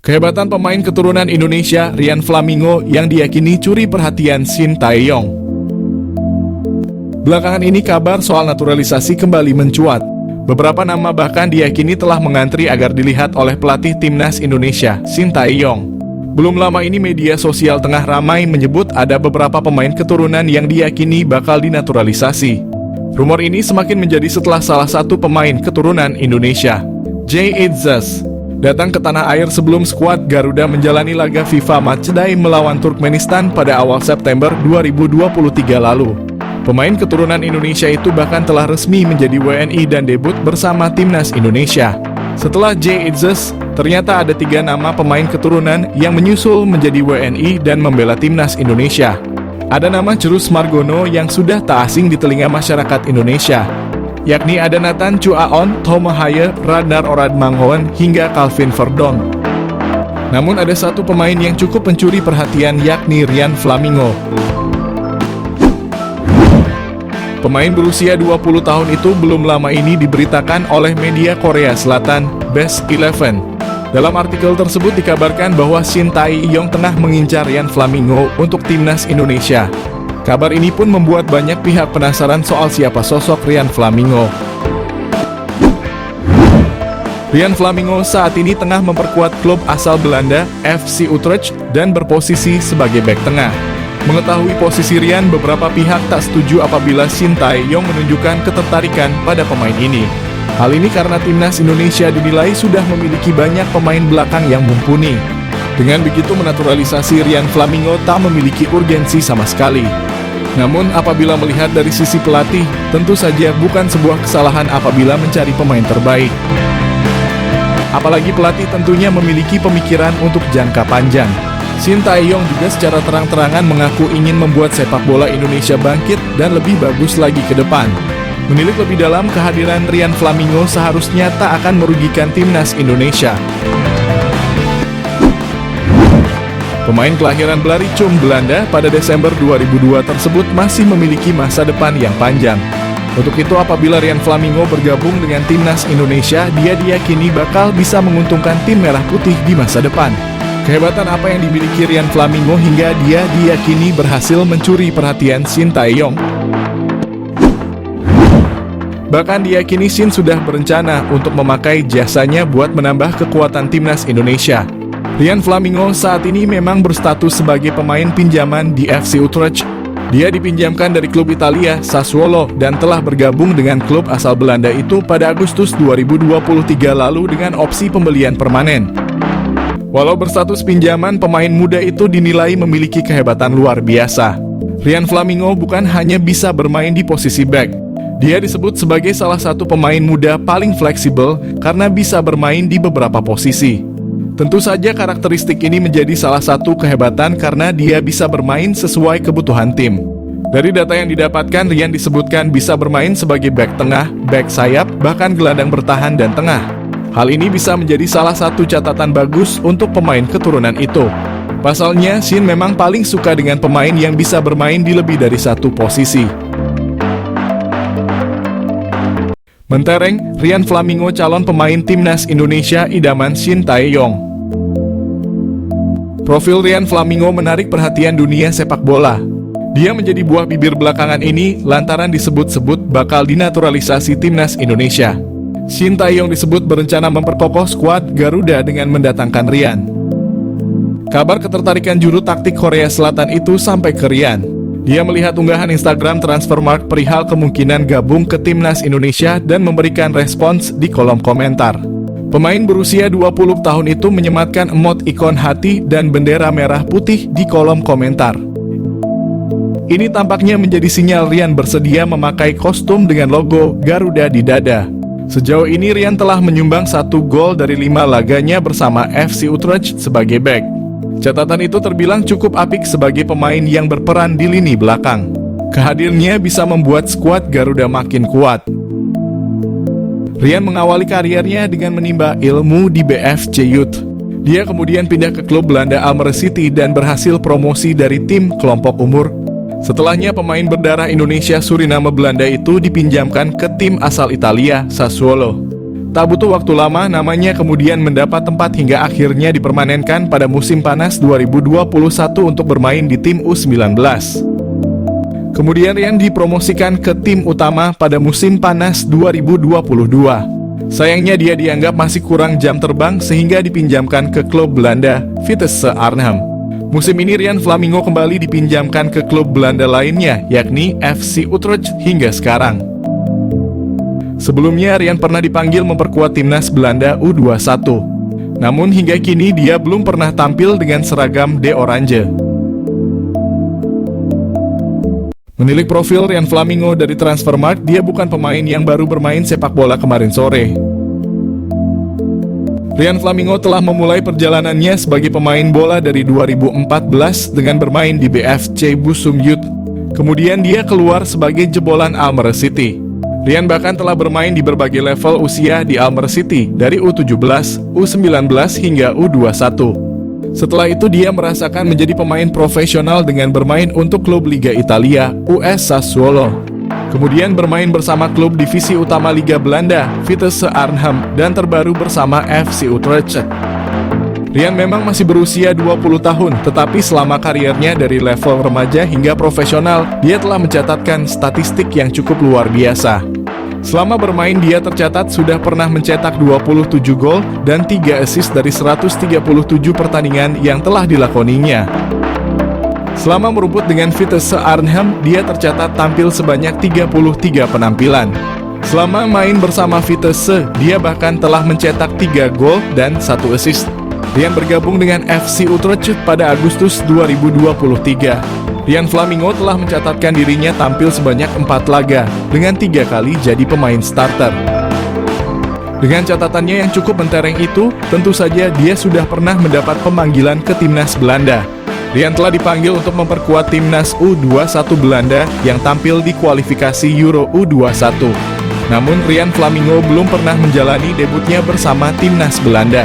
Kehebatan pemain keturunan Indonesia Rian Flamingo yang diyakini curi perhatian Shin Tae-yong. Belakangan ini kabar soal naturalisasi kembali mencuat. Beberapa nama bahkan diyakini telah mengantri agar dilihat oleh pelatih timnas Indonesia, Shin Tae-yong. Belum lama ini media sosial tengah ramai menyebut ada beberapa pemain keturunan yang diyakini bakal dinaturalisasi. Rumor ini semakin menjadi setelah salah satu pemain keturunan Indonesia, Jay Itzes, datang ke tanah air sebelum skuad Garuda menjalani laga FIFA Matchday melawan Turkmenistan pada awal September 2023 lalu. Pemain keturunan Indonesia itu bahkan telah resmi menjadi WNI dan debut bersama timnas Indonesia. Setelah Jay Itzes, ternyata ada 3 nama pemain keturunan yang menyusul menjadi WNI dan membela timnas Indonesia. Ada nama Cerus Margono yang sudah tak asing di telinga masyarakat Indonesia, yakni ada Nathan Chuaon, Thoma Haye, Radnar Oradmangoen, hingga Calvin Verdon. Namun ada satu pemain yang cukup mencuri perhatian, yakni Rian Flamingo. Pemain berusia 20 tahun itu belum lama ini diberitakan oleh media Korea Selatan, Best 11. Dalam artikel tersebut dikabarkan bahwa Shin Tae-yong tengah mengincar Rian Flamingo untuk timnas Indonesia. Kabar ini pun membuat banyak pihak penasaran soal siapa sosok Rian Flamingo. Rian Flamingo saat ini tengah memperkuat klub asal Belanda, FC Utrecht, dan berposisi sebagai bek tengah. Mengetahui posisi Rian, beberapa pihak tak setuju apabila Shin Tae-yong menunjukkan ketertarikan pada pemain ini. Hal ini karena timnas Indonesia dinilai sudah memiliki banyak pemain belakang yang mumpuni. Dengan begitu menaturalisasi Rian Flamingo tak memiliki urgensi sama sekali. Namun apabila melihat dari sisi pelatih, tentu saja bukan sebuah kesalahan apabila mencari pemain terbaik. Apalagi pelatih tentunya memiliki pemikiran untuk jangka panjang. Shin Tae-yong juga secara terang-terangan mengaku ingin membuat sepak bola Indonesia bangkit dan lebih bagus lagi ke depan. Menilik lebih dalam, kehadiran Rian Flamingo seharusnya tak akan merugikan timnas Indonesia. Pemain kelahiran Blaricum, Belanda pada Desember 2002 tersebut masih memiliki masa depan yang panjang. Untuk itu apabila Rian Flamingo bergabung dengan timnas Indonesia, dia diyakini bakal bisa menguntungkan tim merah putih di masa depan. Kehebatan apa yang dimiliki Rian Flamingo hingga dia diyakini berhasil mencuri perhatian Shin Tae-yong? Bahkan diyakini Shin sudah berencana untuk memakai jasanya buat menambah kekuatan timnas Indonesia. Rian Flamingo saat ini memang berstatus sebagai pemain pinjaman di FC Utrecht. Dia dipinjamkan dari klub Italia, Sassuolo, dan telah bergabung dengan klub asal Belanda itu pada Agustus 2023 lalu dengan opsi pembelian permanen. Walau berstatus pinjaman, pemain muda itu dinilai memiliki kehebatan luar biasa. Rian Flamingo bukan hanya bisa bermain di posisi back. Dia disebut sebagai salah satu pemain muda paling fleksibel karena bisa bermain di beberapa posisi. Tentu saja karakteristik ini menjadi salah satu kehebatan karena dia bisa bermain sesuai kebutuhan tim. Dari data yang didapatkan, Rian disebutkan bisa bermain sebagai back tengah, back sayap, bahkan gelandang bertahan dan tengah. Hal ini bisa menjadi salah satu catatan bagus untuk pemain keturunan itu. Pasalnya, Shin memang paling suka dengan pemain yang bisa bermain di lebih dari satu posisi. Mentereng, Rian Flamingo calon pemain timnas Indonesia idaman Shin Tae-yong. Profil Rian Flamingo menarik perhatian dunia sepak bola. Dia menjadi buah bibir belakangan ini lantaran disebut-sebut bakal dinaturalisasi timnas Indonesia. Shin Tae-yong disebut berencana memperkokoh skuad Garuda dengan mendatangkan Rian. Kabar ketertarikan juru taktik Korea Selatan itu sampai ke Rian. Dia melihat unggahan Instagram Transfermarkt perihal kemungkinan gabung ke timnas Indonesia dan memberikan respons di kolom komentar. Pemain berusia 20 tahun itu menyematkan emot ikon hati dan bendera merah putih di kolom komentar. Ini tampaknya menjadi sinyal Rian bersedia memakai kostum dengan logo Garuda di dada. Sejauh ini Rian telah menyumbang 1 gol dari 5 laganya bersama FC Utrecht sebagai bek. Catatan itu terbilang cukup apik sebagai pemain yang berperan di lini belakang. Kehadirannya bisa membuat skuad Garuda makin kuat. Rian mengawali kariernya dengan menimba ilmu di BFC Youth. Dia kemudian pindah ke klub Belanda Almere City dan berhasil promosi dari tim kelompok umur. Setelahnya pemain berdarah Indonesia Suriname Belanda itu dipinjamkan ke tim asal Italia, Sassuolo. Tak butuh waktu lama, namanya kemudian mendapat tempat hingga akhirnya dipermanenkan pada musim panas 2021 untuk bermain di tim U19. Kemudian Rian dipromosikan ke tim utama pada musim panas 2022. Sayangnya dia dianggap masih kurang jam terbang sehingga dipinjamkan ke klub Belanda, Vitesse Arnhem. Musim ini Rian Flamingo kembali dipinjamkan ke klub Belanda lainnya, yakni FC Utrecht hingga sekarang. Sebelumnya Rian pernah dipanggil memperkuat timnas Belanda U21. Namun hingga kini dia belum pernah tampil dengan seragam De Oranje. Menilik profil Rian Flamingo dari Transfermarkt, dia bukan pemain yang baru bermain sepak bola kemarin sore. Rian Flamingo telah memulai perjalanannya sebagai pemain bola dari 2014 dengan bermain di BFC Busum Youth. Kemudian dia keluar sebagai jebolan Almere City. Rian bahkan telah bermain di berbagai level usia di Almere City, dari U17, U19 hingga U21. Setelah itu dia merasakan menjadi pemain profesional dengan bermain untuk klub Liga Italia, US Sassuolo. Kemudian bermain bersama klub divisi utama Liga Belanda, Vitesse Arnhem, dan terbaru bersama FC Utrecht. Rian memang masih berusia 20 tahun, tetapi selama kariernya dari level remaja hingga profesional, dia telah mencatatkan statistik yang cukup luar biasa. Selama bermain dia tercatat sudah pernah mencetak 27 gol dan 3 assist dari 137 pertandingan yang telah dilakoninya. Selama merumput dengan Vitesse Arnhem, dia tercatat tampil sebanyak 33 penampilan. Selama main bersama Vitesse, dia bahkan telah mencetak 3 gol dan 1 assist. Rian bergabung dengan FC Utrecht pada Agustus 2023. Rian Flamingo telah mencatatkan dirinya tampil sebanyak 4 laga, dengan 3 kali jadi pemain starter. Dengan catatannya yang cukup mentereng itu, tentu saja dia sudah pernah mendapat pemanggilan ke timnas Belanda. Rian telah dipanggil untuk memperkuat timnas U21 Belanda yang tampil di kualifikasi Euro U21. Namun Rian Flamingo belum pernah menjalani debutnya bersama timnas Belanda.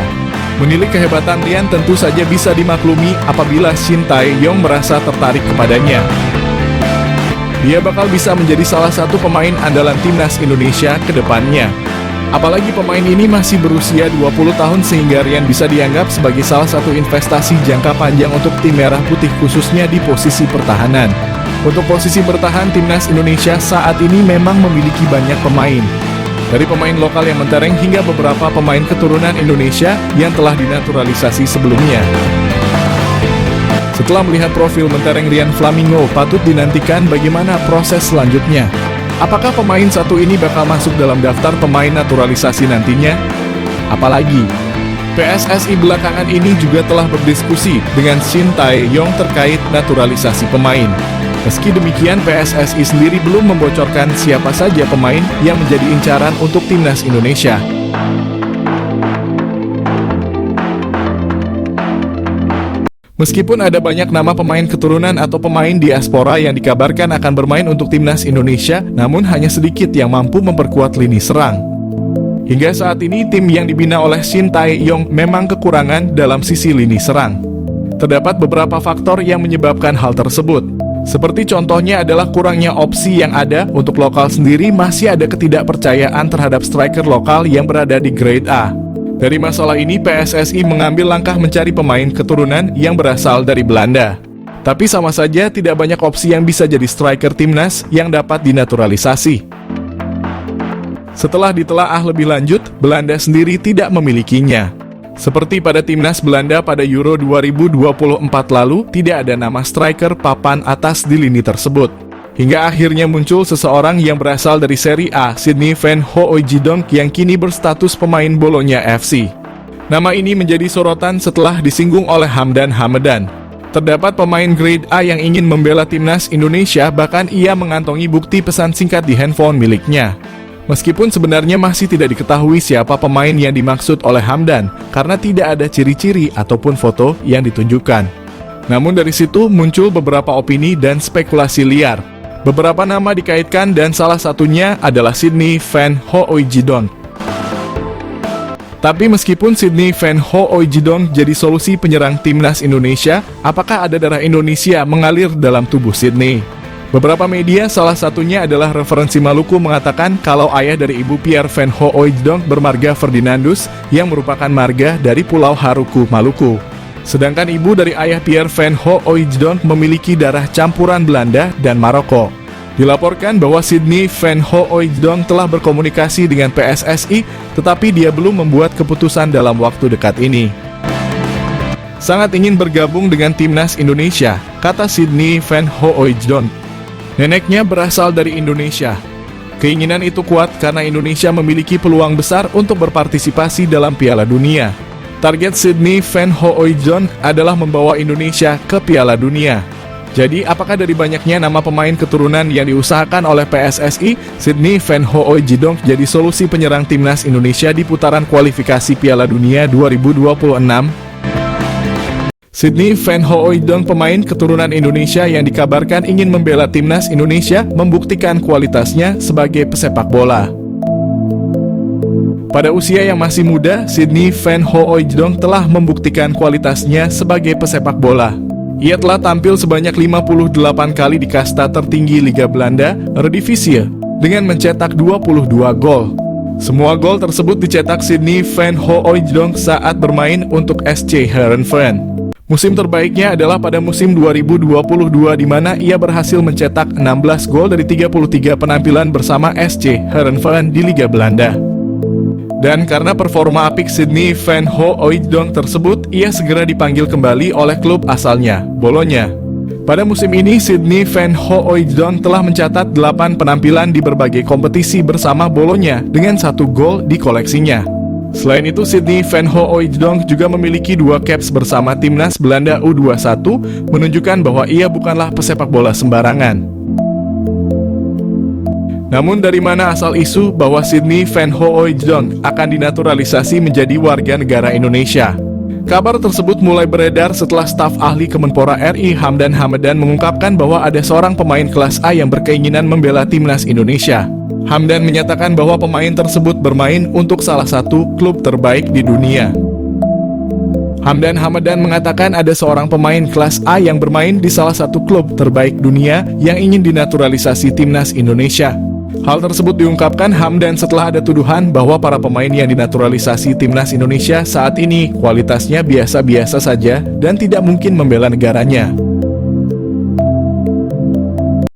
Menilik kehebatan Rian tentu saja bisa dimaklumi apabila Shin Tae-yong merasa tertarik kepadanya. Dia bakal bisa menjadi salah satu pemain andalan timnas Indonesia ke depannya. Apalagi pemain ini masih berusia 20 tahun sehingga Rian bisa dianggap sebagai salah satu investasi jangka panjang untuk tim merah putih khususnya di posisi pertahanan. Untuk posisi bertahan timnas Indonesia saat ini memang memiliki banyak pemain. Dari pemain lokal yang mentereng hingga beberapa pemain keturunan Indonesia yang telah dinaturalisasi sebelumnya. Setelah melihat profil mentereng Rian Flamingo, patut dinantikan bagaimana proses selanjutnya. Apakah pemain satu ini bakal masuk dalam daftar pemain naturalisasi nantinya? Apalagi, PSSI belakangan ini juga telah berdiskusi dengan Shin Tae-yong terkait naturalisasi pemain. Meski demikian, PSSI sendiri belum membocorkan siapa saja pemain yang menjadi incaran untuk timnas Indonesia. Meskipun ada banyak nama pemain keturunan atau pemain diaspora yang dikabarkan akan bermain untuk timnas Indonesia, namun hanya sedikit yang mampu memperkuat lini serang. Hingga saat ini, tim yang dibina oleh Shin Tae-yong memang kekurangan dalam sisi lini serang. Terdapat beberapa faktor yang menyebabkan hal tersebut. Seperti contohnya adalah kurangnya opsi yang ada untuk lokal sendiri, masih ada ketidakpercayaan terhadap striker lokal yang berada di grade A. Dari masalah ini, PSSI mengambil langkah mencari pemain keturunan yang berasal dari Belanda. Tapi sama saja tidak banyak opsi yang bisa jadi striker timnas yang dapat dinaturalisasi. Setelah ditelaah lebih lanjut, Belanda sendiri tidak memilikinya. Seperti pada timnas Belanda pada Euro 2024 lalu, tidak ada nama striker papan atas di lini tersebut. Hingga akhirnya muncul seseorang yang berasal dari Serie A, Sydney Van Hooijdonk, yang kini berstatus pemain Bologna FC. Nama ini menjadi sorotan setelah disinggung oleh Hamdan Hamedan. Terdapat pemain grade A yang ingin membela timnas Indonesia, bahkan ia mengantongi bukti pesan singkat di handphone miliknya. Meskipun sebenarnya masih tidak diketahui siapa pemain yang dimaksud oleh Hamdan, karena tidak ada ciri-ciri ataupun foto yang ditunjukkan. Namun dari situ muncul beberapa opini dan spekulasi liar. Beberapa nama dikaitkan dan salah satunya adalah Sydney Van Hooijdonk. Tapi meskipun Sydney Van Hooijdonk jadi solusi penyerang timnas Indonesia, apakah ada darah Indonesia mengalir dalam tubuh Sydney? Beberapa media, salah satunya adalah Referensi Maluku, mengatakan kalau ayah dari ibu Pierre Van Ho Oijdonk bermarga Ferdinandus yang merupakan marga dari Pulau Haruku, Maluku. Sedangkan ibu dari ayah Pierre Van Ho Oijdonk memiliki darah campuran Belanda dan Maroko. Dilaporkan bahwa Sydney Van Ho Oijdonk telah berkomunikasi dengan PSSI, tetapi dia belum membuat keputusan dalam waktu dekat ini. Sangat ingin bergabung dengan timnas Indonesia, kata Sydney Van Ho Oijdonk. Neneknya berasal dari Indonesia. Keinginan itu kuat karena Indonesia memiliki peluang besar untuk berpartisipasi dalam Piala Dunia. Target Sydney Van Ho Oijdonk adalah membawa Indonesia ke Piala Dunia. Jadi, apakah dari banyaknya nama pemain keturunan yang diusahakan oleh PSSI, Sydney Van Ho Oijdonk jadi solusi penyerang timnas Indonesia di putaran kualifikasi Piala Dunia 2026? Sydney Van Ho Oijdonk, pemain keturunan Indonesia yang dikabarkan ingin membela timnas Indonesia, membuktikan kualitasnya sebagai pesepak bola. Pada usia yang masih muda, Sydney Van Ho Oijdonk telah membuktikan kualitasnya sebagai pesepak bola. Ia telah tampil sebanyak 58 kali di kasta tertinggi Liga Belanda, Eredivisie, dengan mencetak 22 gol. Semua gol tersebut dicetak Sydney Van Ho Oijdonk saat bermain untuk SC Heerenveen. Musim terbaiknya adalah pada musim 2022 di mana ia berhasil mencetak 16 gol dari 33 penampilan bersama SC Heerenveen di Liga Belanda. Dan karena performa apik Sydney Van Ho Oijdonk tersebut, ia segera dipanggil kembali oleh klub asalnya, Bologna. Pada musim ini, Sydney Van Ho Oijdonk telah mencatat 8 penampilan di berbagai kompetisi bersama Bologna dengan 1 gol di koleksinya. Selain itu, Sydney Van Ho Oijdonk juga memiliki 2 caps bersama timnas Belanda U21, menunjukkan bahwa ia bukanlah pesepak bola sembarangan. Namun dari mana asal isu bahwa Sydney Van Ho Oijdonk akan dinaturalisasi menjadi warga negara Indonesia? Kabar tersebut mulai beredar setelah staf ahli Kemenpora RI Hamdan Hamadan mengungkapkan bahwa ada seorang pemain kelas A yang berkeinginan membela timnas Indonesia. Hamdan menyatakan bahwa pemain tersebut bermain untuk salah satu klub terbaik di dunia. Hamdan Hamadan mengatakan ada seorang pemain kelas A yang bermain di salah satu klub terbaik dunia yang ingin dinaturalisasi timnas Indonesia. Hal tersebut diungkapkan Hamdan setelah ada tuduhan bahwa para pemain yang dinaturalisasi timnas Indonesia saat ini kualitasnya biasa-biasa saja dan tidak mungkin membela negaranya.